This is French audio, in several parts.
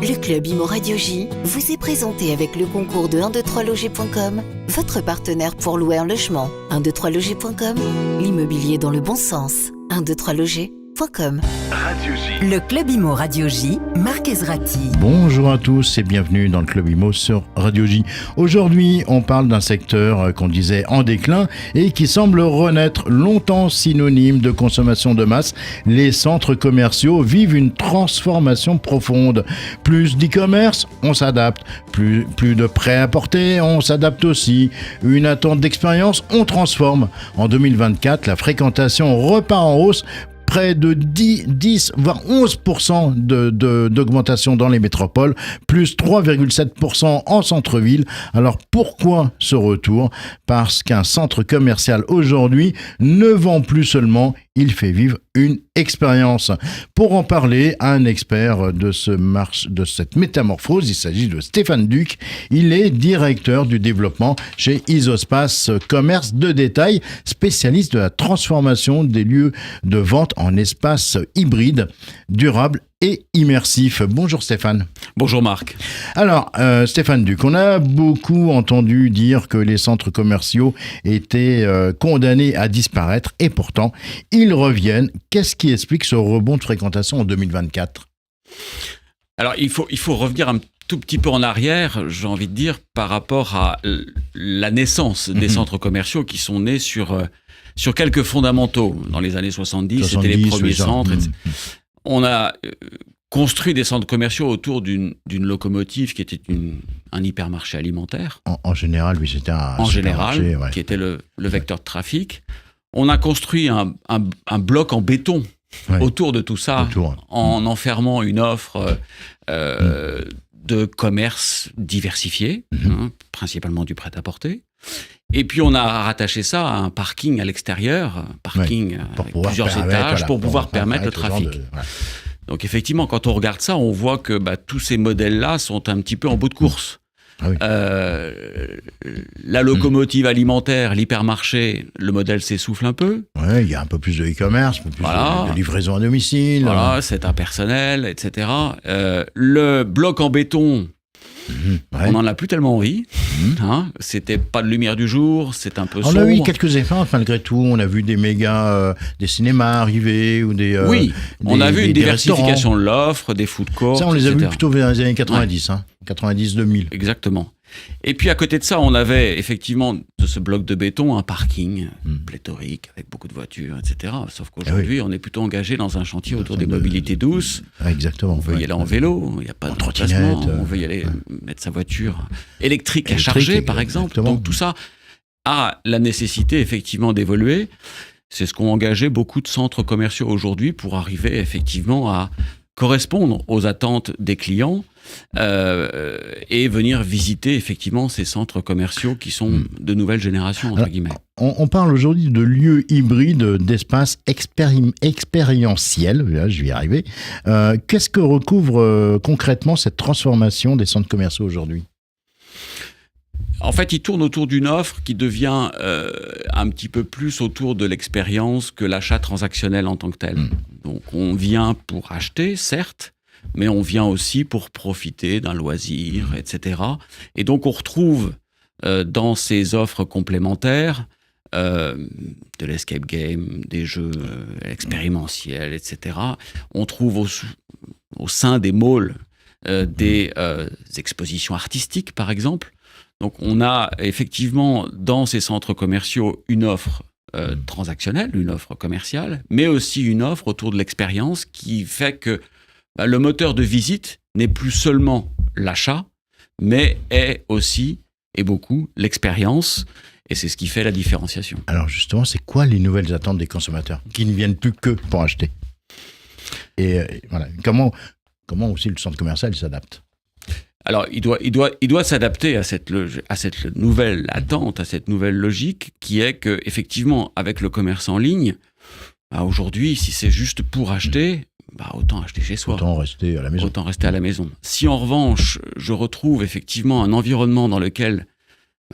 Le Club Imo Radio J vous est présenté avec le concours de 123loger.com, votre partenaire pour louer un logement. 123loger.com, l'immobilier dans le bon sens. 123loger.com. Radio J. Le Club Imo Radio J, Marc Ezrati. Bonjour à tous et bienvenue dans le Club Imo sur Radio J. Aujourd'hui, on parle d'un secteur qu'on disait en déclin et qui semble renaître, longtemps synonyme de consommation de masse. Les centres commerciaux vivent une transformation profonde. Plus d'e-commerce, on s'adapte. Plus de prêt-à-porter, on s'adapte aussi. Une attente d'expérience, on transforme. En 2024, la fréquentation repart en hausse. Près de 10 voire 11% d'augmentation dans les métropoles, plus 3,7% en centre-ville. Alors pourquoi ce retour ? Parce qu'un centre commercial aujourd'hui ne vend plus seulement, il fait vivre une expérience. Pour en parler, un expert de cette métamorphose, il s'agit de Stéphane Duc. Il est directeur du développement chez Isospace Commerce de détail, spécialiste de la transformation des lieux de vente en espace hybride, durable et immersif. Bonjour Stéphane. Bonjour Marc. Alors Stéphane Duc, on a beaucoup entendu dire que les centres commerciaux étaient condamnés à disparaître et pourtant ils reviennent. Qu'est-ce qui explique ce rebond de fréquentation en 2024 ? Alors il faut revenir un tout petit peu en arrière, j'ai envie de dire, par rapport à la naissance des centres commerciaux qui sont nés sur quelques fondamentaux. Dans les années 70, c'était les premiers centres. On a construit des centres commerciaux autour d'une locomotive qui était un hypermarché alimentaire. En général, oui, c'était un supermarché, ouais. Qui était le vecteur de trafic. On a construit un bloc en béton autour de tout ça, en enfermant une offre de commerce diversifié, principalement du prêt-à-porter. Et puis on a rattaché ça à un parking à l'extérieur, avec plusieurs étages, pour pouvoir permettre le trafic. Donc effectivement, quand on regarde ça, on voit que tous ces modèles-là sont un petit peu en bout de course. Ah oui. La locomotive alimentaire, l'hypermarché, le modèle s'essouffle un peu. Ouais, il y a un peu plus de e-commerce, un peu plus de livraison à domicile. Voilà, c'est impersonnel, etc. Le bloc en béton, on n'en a plus tellement envie. C'était pas de lumière du jour, c'est un peu sombre. On a eu quelques efforts malgré tout. On a vu des des cinémas arriver ou des. On a vu une diversification de l'offre, des food courts. Ça, on les a vus plutôt vers les années 90, 90-2000. Exactement. Et puis à côté de ça, on avait effectivement de ce bloc de béton un parking pléthorique avec beaucoup de voitures, etc. Sauf qu'aujourd'hui, on est plutôt engagé dans un chantier autour des mobilités douces. Exactement. On veut y aller en vélo, il n'y a pas de trottinette. On veut y aller mettre sa voiture électrique à charger, par exemple. Exactement. Donc tout ça a la nécessité effectivement d'évoluer. C'est ce qu'ont engagé beaucoup de centres commerciaux aujourd'hui pour arriver effectivement à correspondre aux attentes des clients et venir visiter effectivement ces centres commerciaux qui sont de nouvelle génération, entre guillemets. On parle aujourd'hui de lieux hybrides, d'espaces expérientiels, là, je vais y arriver. Qu'est-ce que recouvre concrètement cette transformation des centres commerciaux aujourd'hui ? En fait, il tourne autour d'une offre qui devient un petit peu plus autour de l'expérience que l'achat transactionnel en tant que tel. Donc, on vient pour acheter, certes, mais on vient aussi pour profiter d'un loisir, etc. Et donc, on retrouve dans ces offres complémentaires de l'escape game, des jeux expérimentiels, etc. On trouve au sein des malls des expositions artistiques, par exemple. Donc, on a effectivement dans ces centres commerciaux une offre transactionnelle, une offre commerciale, mais aussi une offre autour de l'expérience qui fait que le moteur de visite n'est plus seulement l'achat, mais est aussi et beaucoup l'expérience. Et c'est ce qui fait la différenciation. Alors justement, c'est quoi les nouvelles attentes des consommateurs qui ne viennent plus que pour acheter ? Et voilà, comment aussi le centre commercial s'adapte ? Alors, il doit s'adapter à cette nouvelle attente, à cette nouvelle logique, qui est que, effectivement, avec le commerce en ligne, aujourd'hui, si c'est juste pour acheter, autant acheter chez soi. Autant rester à la maison. Si en revanche, je retrouve effectivement un environnement dans lequel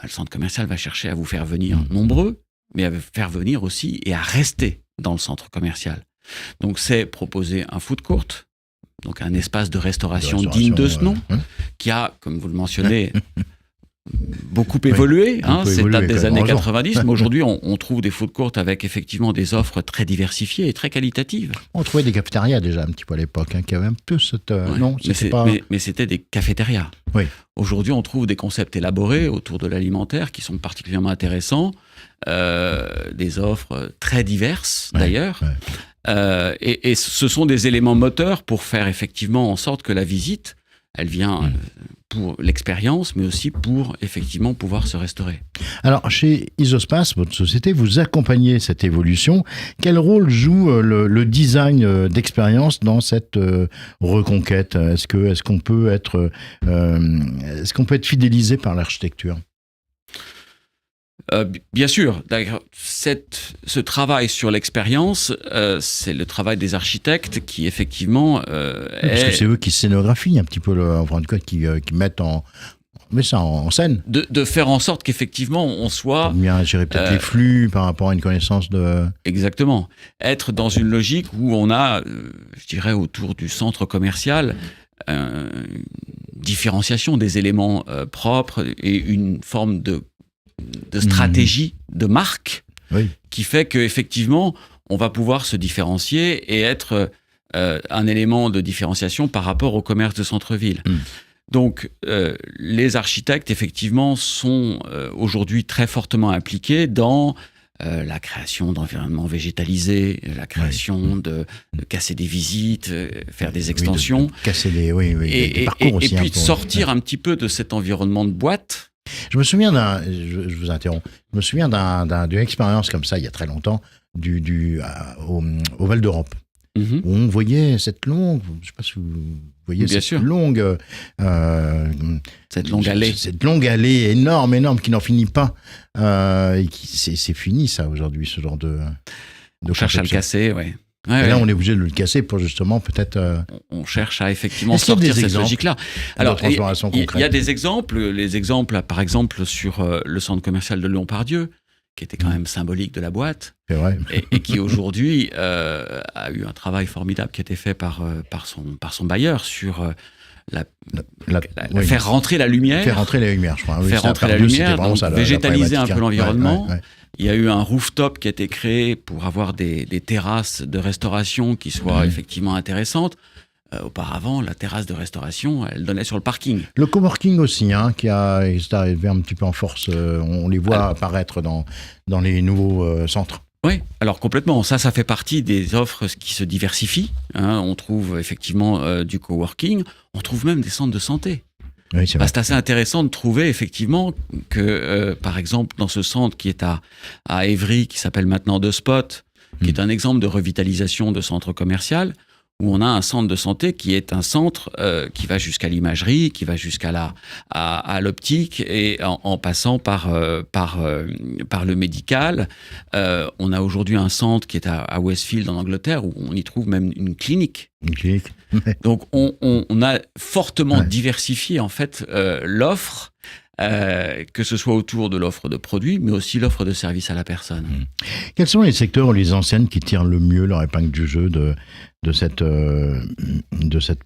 le centre commercial va chercher à vous faire venir nombreux, mais à faire venir aussi et à rester dans le centre commercial. Donc, c'est proposer un food court, donc un espace de restauration digne de ce nom, qui a, comme vous le mentionnez, beaucoup évolué. C'est date des années 90, mais aujourd'hui, on trouve des food courts avec effectivement des offres très diversifiées et très qualitatives. On trouvait des cafétérias déjà un petit peu à l'époque, qui avaient un peu cette... non, mais c'était des cafétérias. Oui. Aujourd'hui, on trouve des concepts élaborés autour de l'alimentaire qui sont particulièrement intéressants, des offres très diverses d'ailleurs. Ouais. Et ce sont des éléments moteurs pour faire effectivement en sorte que la visite, elle vient pour l'expérience, mais aussi pour effectivement pouvoir se restaurer. Alors, chez Isospace, votre société, vous accompagnez cette évolution. Quel rôle joue le design d'expérience dans cette reconquête ? Est-ce qu'on peut être fidélisé par l'architecture ? Bien sûr. D'ailleurs, ce travail sur l'expérience, c'est le travail des architectes qui effectivement parce que c'est eux qui scénographient un petit peu, en tout cas qui mettent ça en scène. De faire en sorte qu'effectivement on soit... Bien gérer peut-être les flux par rapport à une connaissance de... Exactement. Être dans une logique où on a, je dirais, autour du centre commercial, différenciation des éléments propres et une forme de stratégie de marque qui fait qu'effectivement, on va pouvoir se différencier et être un élément de différenciation par rapport au commerce de centre-ville. Donc, les architectes, effectivement, sont aujourd'hui très fortement impliqués dans la création d'environnements végétalisés, la création de casser des visites, faire des extensions. De casser des parcours aussi. Et puis de sortir un petit peu de cet environnement de boîte. Je me souviens je vous interromps, je me souviens d'une expérience comme ça, il y a très longtemps, au Val d'Europe, où on voyait cette longue, je ne sais pas si vous voyez cette longue allée. Cette longue allée énorme, qui n'en finit pas. Et c'est fini ça aujourd'hui, ce genre de on cherche à le casser, oui. Et là, on est obligé de le casser pour justement peut-être... On cherche à effectivement sortir cette logique-là. Alors, il y a des exemples. Les exemples, par exemple, sur le centre commercial de Lyon-Pardieu, qui était quand même symbolique de la boîte. C'est vrai. Et qui aujourd'hui a eu un travail formidable qui a été fait par son bailleur sur... faire rentrer la lumière. Faire rentrer la lumière, je crois. Faire rentrer la lumière, donc végétaliser un peu l'environnement. Il y a eu un rooftop qui a été créé pour avoir des terrasses de restauration qui soient effectivement intéressantes. Auparavant, la terrasse de restauration, elle donnait sur le parking. Le coworking aussi, qui est arrivé un petit peu en force. On les voit apparaître dans les nouveaux centres. Oui, alors complètement. Ça fait partie des offres qui se diversifient. On trouve effectivement du coworking. On trouve même des centres de santé. Oui, c'est assez intéressant de trouver effectivement que, par exemple, dans ce centre qui est à Évry, qui s'appelle maintenant The Spot, qui est un exemple de revitalisation de centre commercial, où on a un centre de santé qui est un centre qui va jusqu'à l'imagerie, qui va jusqu'à à l'optique, et en passant par le médical. On a aujourd'hui un centre qui est à Westfield en Angleterre, où on y trouve même une clinique. Une clinique. Donc on a fortement diversifié en fait l'offre, que ce soit autour de l'offre de produits, mais aussi l'offre de services à la personne. Quels sont les secteurs ou les enseignes qui tirent le mieux leur épingle du jeu de cette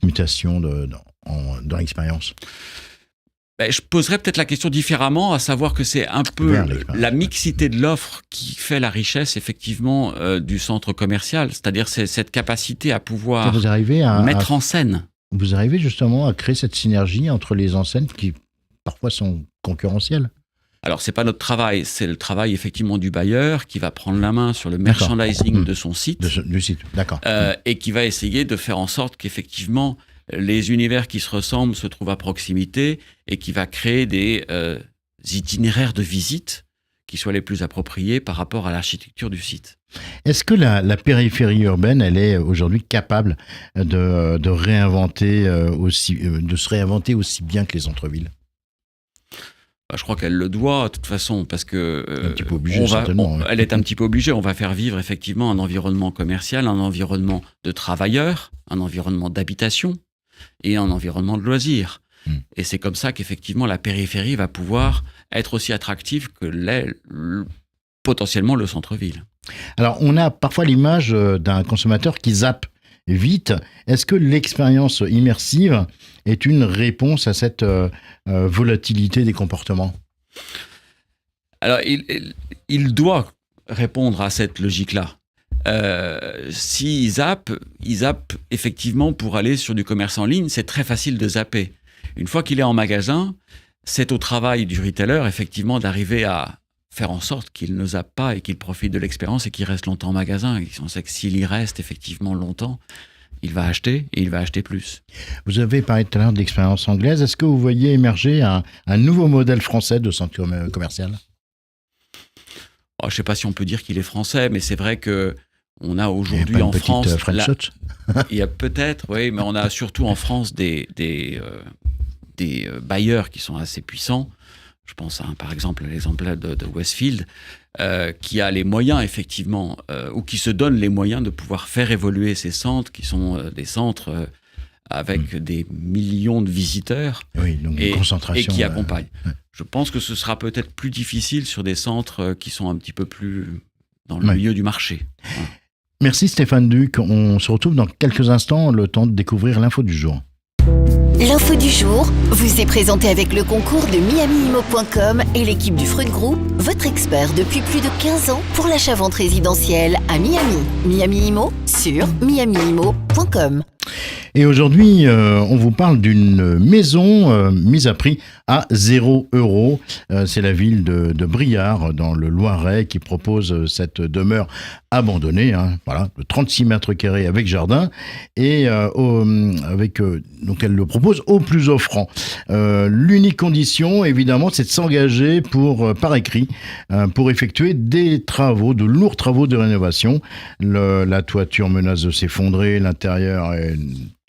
mutation dans l'expérience ? Je poserais peut-être la question différemment, à savoir que c'est un peu la mixité de l'offre qui fait la richesse effectivement du centre commercial, c'est-à-dire c'est cette capacité à pouvoir mettre en scène. Vous arrivez justement à créer cette synergie entre les enseignes qui parfois sont concurrentielles. Alors, c'est pas notre travail, c'est le travail effectivement du bailleur qui va prendre la main sur le merchandising de son site. Du site, d'accord. Et qui va essayer de faire en sorte qu'effectivement, les univers qui se ressemblent se trouvent à proximité et qui va créer des itinéraires de visite qui soient les plus appropriés par rapport à l'architecture du site. Est-ce que la périphérie urbaine, elle est aujourd'hui capable de se réinventer aussi bien que les centres-villes ? Je crois qu'elle le doit, de toute façon, parce que un petit peu obligée, elle est un petit peu obligée. On va faire vivre effectivement un environnement commercial, un environnement de travailleurs, un environnement d'habitation et un environnement de loisirs. Et c'est comme ça qu'effectivement la périphérie va pouvoir être aussi attractive que l'est potentiellement le centre-ville. Alors, on a parfois l'image d'un consommateur qui zappe vite. Est-ce que l'expérience immersive est une réponse à cette volatilité des comportements ? Alors, il doit répondre à cette logique-là. S'il zappe effectivement pour aller sur du commerce en ligne, c'est très facile de zapper. Une fois qu'il est en magasin, c'est au travail du retailer, effectivement, d'arriver à faire en sorte qu'il ne zappe pas et qu'il profite de l'expérience et qu'il reste longtemps en magasin. Et on sait que s'il y reste effectivement longtemps, il va acheter et il va acheter plus. Vous avez parlé tout à l'heure de l'expérience anglaise. Est-ce que vous voyez émerger un nouveau modèle français de centre commercial ? Je ne sais pas si on peut dire qu'il est français, mais c'est vrai que on a aujourd'hui en France... il y a peut-être, oui, mais on a surtout en France des bailleurs qui sont assez puissants. Je pense par exemple à l'exemple de Westfield, qui a les moyens effectivement, ou qui se donne les moyens de pouvoir faire évoluer ces centres, qui sont des centres avec des millions de visiteurs, donc une concentration, et qui accompagnent. Je pense que ce sera peut-être plus difficile sur des centres qui sont un petit peu plus dans le milieu du marché. Merci Stéphane Duc. On se retrouve dans quelques instants, le temps de découvrir l'info du jour. L'info du jour vous est présentée avec le concours de miamiimo.com et l'équipe du Freud Group, votre expert depuis plus de 15 ans pour l'achat-vente résidentielle à Miami. Miami Imo sur miamiimo.com. Et aujourd'hui, on vous parle d'une maison mise à prix à 0 €. C'est la ville de Briare, dans le Loiret, qui propose cette demeure abandonnée, de 36 mètres carrés avec jardin, et donc elle le propose au plus offrant. L'unique condition, évidemment, c'est de s'engager par écrit pour effectuer des travaux, de lourds travaux de rénovation. La toiture menace de s'effondrer, l'intérieur est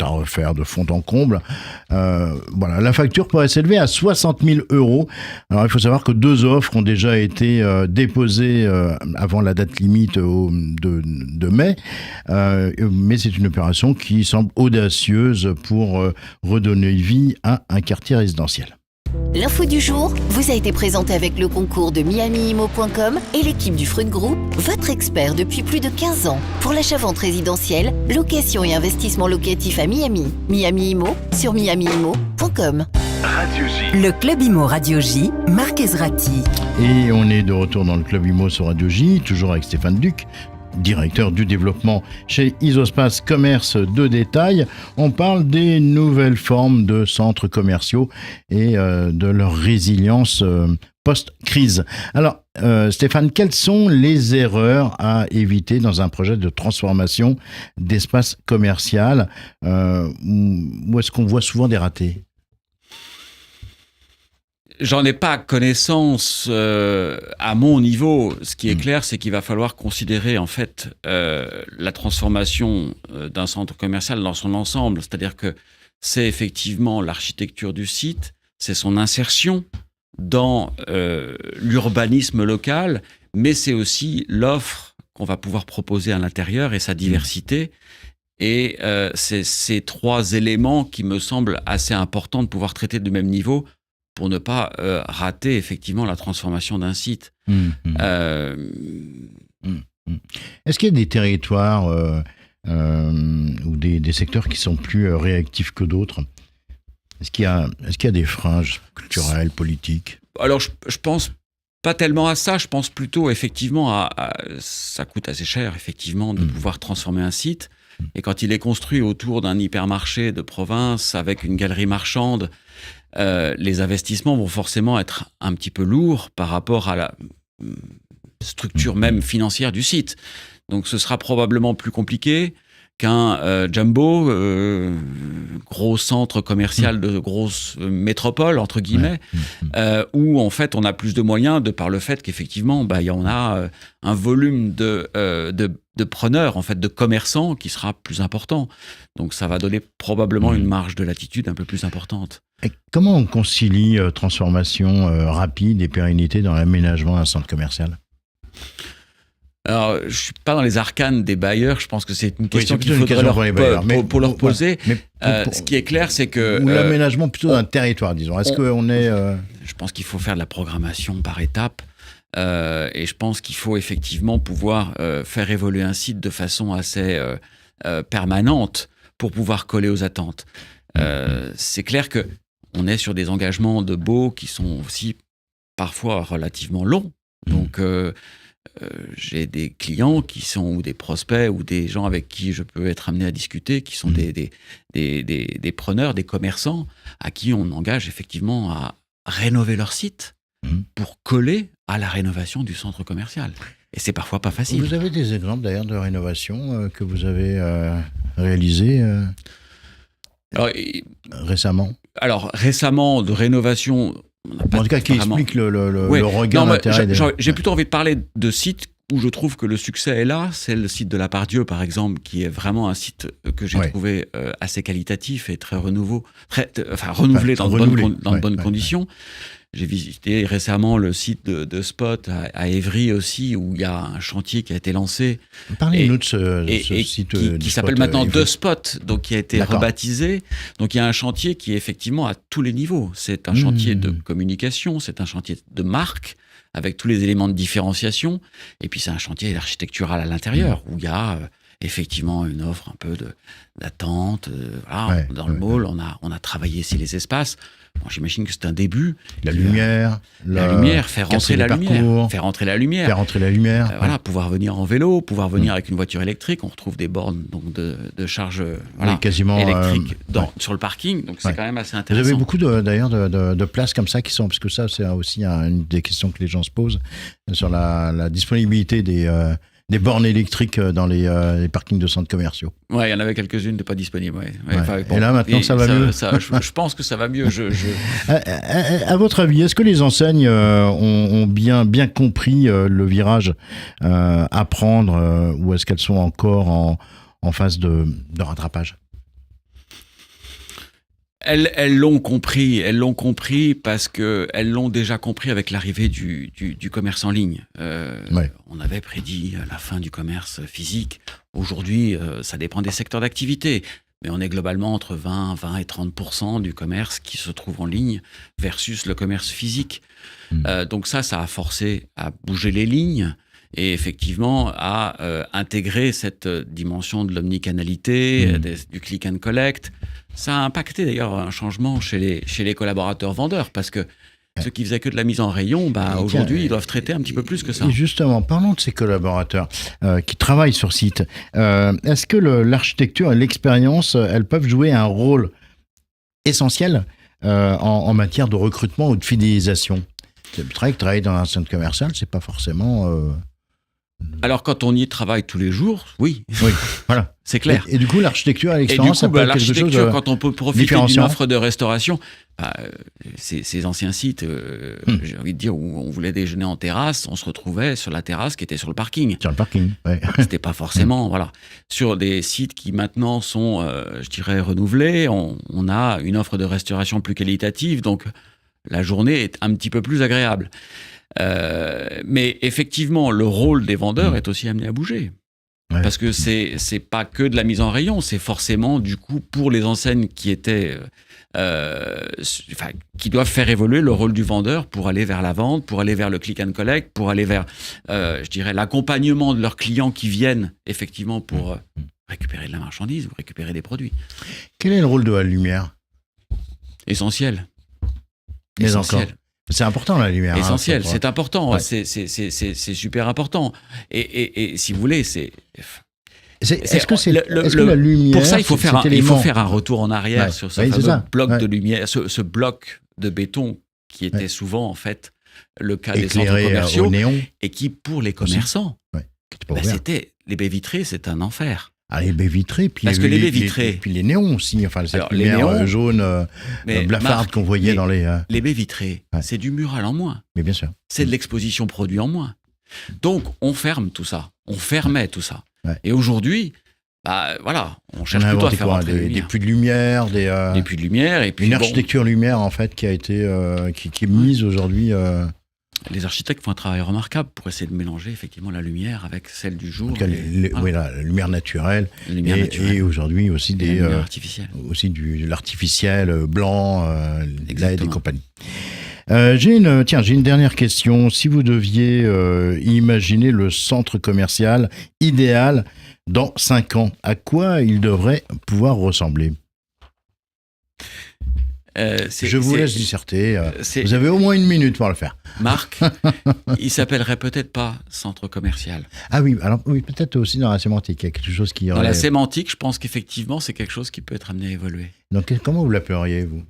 à refaire de fond en comble. La facture pourrait s'élever à 60 000 €. Alors, il faut savoir que 2 offres ont déjà été déposées avant la date limite de mai, mais c'est une opération qui semble audacieuse pour redonner vie à un quartier résidentiel. L'info du jour vous a été présentée avec le concours de miamiimo.com et l'équipe du Freud Group, votre expert depuis plus de 15 ans pour l'achat-vente résidentielle, location et investissement locatif à Miami. Miami Imo sur miamiimo.com. Radio J. Le Club Imo Radio J, Marc Ezrati. Et on est de retour dans le Club Imo sur Radio J, toujours avec Stéphane Duc, directeur du développement chez Isospace Commerce de Détail. On parle des nouvelles formes de centres commerciaux et de leur résilience post-crise. Alors, Stéphane, quelles sont les erreurs à éviter dans un projet de transformation d'espace commercial où est-ce qu'on voit souvent des ratés ? J'en ai pas connaissance à mon niveau. Ce qui est clair, c'est qu'il va falloir considérer en fait la transformation d'un centre commercial dans son ensemble. C'est-à-dire que c'est effectivement l'architecture du site, c'est son insertion dans l'urbanisme local, mais c'est aussi l'offre qu'on va pouvoir proposer à l'intérieur et sa diversité. Et c'est ces 3 éléments qui me semblent assez importants de pouvoir traiter du même niveau pour ne pas rater effectivement la transformation d'un site. Est-ce qu'il y a des territoires ou des secteurs qui sont plus réactifs que d'autres ? Est-ce qu'il y a des freins culturels, politiques ? Alors, je pense pas tellement à ça. Je pense plutôt effectivement ça coûte assez cher effectivement de pouvoir transformer un site. Et quand il est construit autour d'un hypermarché de province avec une galerie marchande, les investissements vont forcément être un petit peu lourds par rapport à la structure même financière du site. Donc ce sera probablement plus compliqué qu'un Jumbo, gros centre commercial de grosse métropole, entre guillemets, où en fait on a plus de moyens de par le fait qu'effectivement il y en a un volume de preneurs, en fait, de commerçants qui sera plus important. Donc ça va donner probablement une marge de latitude un peu plus importante. Et comment on concilie transformation rapide et pérennité dans l'aménagement d'un centre commercial ? Alors, je ne suis pas dans les arcanes des bailleurs. Je pense que c'est une question qu'il faudrait pour leur poser. Ce qui est clair, c'est que... Ou l'aménagement plutôt d'un territoire, disons. Est-ce qu'on est... Je pense qu'il faut faire de la programmation par étapes. Et je pense qu'il faut effectivement pouvoir faire évoluer un site de façon assez permanente pour pouvoir coller aux attentes. C'est clair que on est sur des engagements de baux qui sont aussi parfois relativement longs. Donc, j'ai des clients qui sont, ou des prospects, ou des gens avec qui je peux être amené à discuter, qui sont des preneurs, des commerçants, à qui on engage effectivement à rénover leur site pour coller à la rénovation du centre commercial. Et c'est parfois pas facile. Vous avez des exemples d'ailleurs de rénovation que vous avez réalisées récemment? Alors, récemment, de rénovation... En tout cas, qui explique le regard d'intérêt. J'ai plutôt envie de parler de sites où je trouve que le succès est là. C'est le site de la Part-Dieu, par exemple, qui est vraiment un site que j'ai trouvé assez qualitatif et très renouvelé dans de bonnes conditions. J'ai visité récemment le site de Spot à Évry aussi, où il y a un chantier qui a été lancé. Parlez-nous de ce site qui s'appelle maintenant The Spot, donc qui a été rebaptisé. Donc il y a un chantier qui est effectivement à tous les niveaux. C'est un chantier de communication, c'est un chantier de marque, avec tous les éléments de différenciation. Et puis c'est un chantier architectural à l'intérieur, où il y a effectivement une offre un peu d'attente. Dans le mall, on a travaillé ici les espaces. Bon, j'imagine que c'est un début. La lumière, faire rentrer la lumière. Voilà, pouvoir venir en vélo, pouvoir venir avec une voiture électrique. On retrouve des bornes donc de charge quasiment électrique sur le parking. Donc c'est quand même assez intéressant. Vous avez beaucoup d'ailleurs de places comme ça qui sont, parce que ça c'est aussi une des questions que les gens se posent sur la disponibilité des bornes électriques dans les parkings de centres commerciaux. Ouais, il y en avait quelques-unes de pas disponibles. Et là, maintenant, ça va mieux. Je pense que ça va mieux. À votre avis, est-ce que les enseignes ont bien compris le virage à prendre ou est-ce qu'elles sont encore en phase de rattrapage ? Elles l'ont compris parce qu'elles l'ont déjà compris avec l'arrivée du commerce en ligne. On avait prédit la fin du commerce physique. Aujourd'hui, ça dépend des secteurs d'activité. Mais on est globalement entre 20 et 30% du commerce qui se trouve en ligne versus le commerce physique. Donc ça a forcé à bouger les lignes et effectivement à intégrer cette dimension de l'omnicanalité, du click and collect. Ça a impacté d'ailleurs un changement chez les collaborateurs vendeurs parce que ceux qui faisaient que de la mise en rayon, aujourd'hui, ils doivent traiter un petit peu plus que ça. Et justement, parlons de ces collaborateurs qui travaillent sur site. Est-ce que l'architecture et l'expérience, elles peuvent jouer un rôle essentiel en matière de recrutement ou de fidélisation ? C'est vrai que travailler dans un centre commercial, c'est pas forcément... Alors, quand on y travaille tous les jours, oui, voilà. C'est clair. Et du coup, l'architecture et l'expérience, ça peut être quelque chose de quand on peut profiter d'une offre de restauration, ces anciens sites, j'ai envie de dire, où on voulait déjeuner en terrasse, on se retrouvait sur la terrasse qui était sur le parking. Sur le parking, ouais. C'était pas forcément, Sur des sites qui maintenant sont, je dirais, renouvelés, on a une offre de restauration plus qualitative, donc la journée est un petit peu plus agréable. Mais effectivement, le rôle des vendeurs est aussi amené à bouger. Ouais. Parce que c'est pas que de la mise en rayon, c'est forcément du coup pour les enseignes qui étaient, qui doivent faire évoluer le rôle du vendeur pour aller vers la vente, pour aller vers le click and collect, pour aller vers, je dirais, l'accompagnement de leurs clients qui viennent effectivement pour récupérer de la marchandise ou récupérer des produits. Quel est le rôle de la lumière ? Essentiel. Mais encore. C'est important la lumière. Essentiel, c'est important, c'est super important. Et si vous voulez, est-ce que la lumière... Pour ça, il faut faire un retour en arrière sur ce fameux bloc de lumière, ce bloc de béton qui était souvent en fait le cas des centres commerciaux au néon. Et qui, pour les commerçants, c'était les baies vitrées, c'est un enfer. Les baies vitrées, puis les baies vitrées, puis les néons aussi, cette lumière jaune blafarde qu'on voyait dans les... Les baies vitrées, c'est du mural en moins. Mais bien sûr. C'est de l'exposition produit en moins. Donc, on ferme tout ça. On fermait tout ça. Ouais. Et aujourd'hui, on cherche plutôt à faire rentrer des puits de lumière, des puits de lumière, et puis une architecture lumière en fait qui a été qui est mise aujourd'hui. Les architectes font un travail remarquable pour essayer de mélanger effectivement la lumière avec celle du jour. La lumière naturelle. Et aujourd'hui aussi de l'artificiel blanc, LED et compagnie. J'ai une dernière question. Si vous deviez imaginer le centre commercial idéal dans 5 ans, à quoi il devrait pouvoir ressembler? Je vous laisse disserter. Vous avez au moins 1 minute pour le faire. Marc, il s'appellerait peut-être pas centre commercial. Ah oui, alors oui, peut-être aussi dans la sémantique, il y a quelque chose qui... Dans la sémantique, je pense qu'effectivement, c'est quelque chose qui peut être amené à évoluer. Donc, comment vous l'appelleriez, vous?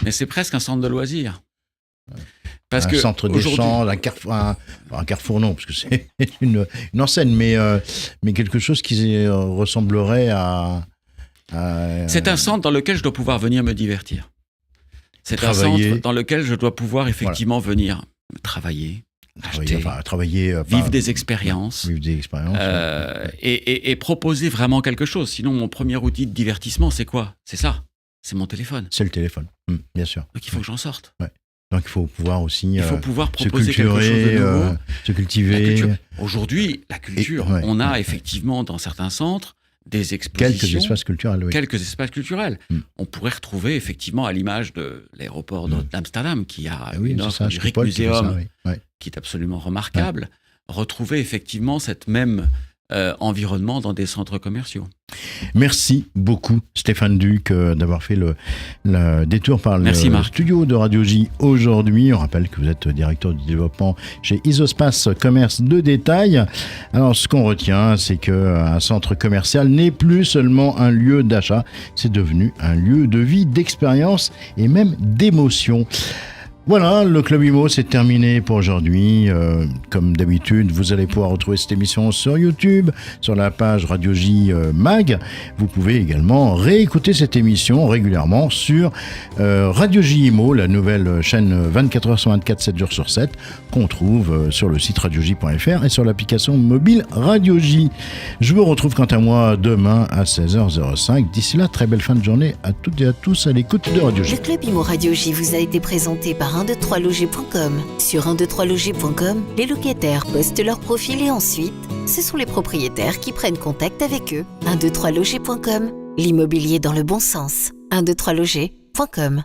Mais c'est presque un centre de loisirs. Parce un que centre d'échange, un carrefour non, parce que c'est une enseigne, mais quelque chose qui ressemblerait à... C'est un centre dans lequel je dois pouvoir venir me divertir. C'est un centre dans lequel je dois pouvoir effectivement venir travailler, acheter, vivre des expériences, et proposer vraiment quelque chose. Sinon, mon premier outil de divertissement, c'est quoi? C'est ça, c'est mon téléphone. C'est le téléphone, bien sûr. Donc il faut que j'en sorte. Ouais. Donc il faut pouvoir aussi proposer quelque chose de nouveau. Se cultiver. Aujourd'hui, la culture, on a effectivement dans certains centres des expositions. Quelques espaces culturels, oui. Quelques espaces culturels. On pourrait retrouver effectivement à l'image de l'aéroport d'Amsterdam qui a une offre du Rijksmuseum qui est absolument remarquable. Retrouver effectivement cette même environnement dans des centres commerciaux. Merci beaucoup Stéphane Duc d'avoir fait le détour par le studio de Radio J aujourd'hui. On rappelle que vous êtes directeur du développement chez Isospace Commerce de Détail. Alors ce qu'on retient, c'est qu'un centre commercial n'est plus seulement un lieu d'achat, c'est devenu un lieu de vie, d'expérience et même d'émotion. Voilà, le Club Imo, c'est terminé pour aujourd'hui. Comme d'habitude, vous allez pouvoir retrouver cette émission sur YouTube, sur la page Radio J Mag. Vous pouvez également réécouter cette émission régulièrement sur Radio J Imo, la nouvelle chaîne 24h sur 24, 7 jours sur 7, qu'on trouve sur le site radioj.fr et sur l'application mobile Radio J. Je vous retrouve quant à moi demain à 16h05. D'ici là, très belle fin de journée à toutes et à tous à l'écoute de Radio J. Le Club Imo Radio J vous a été présenté par 123loger.com. Sur 123loger.com, les locataires postent leur profil et ensuite, ce sont les propriétaires qui prennent contact avec eux. 123loger.com, l'immobilier dans le bon sens. 123loger.com.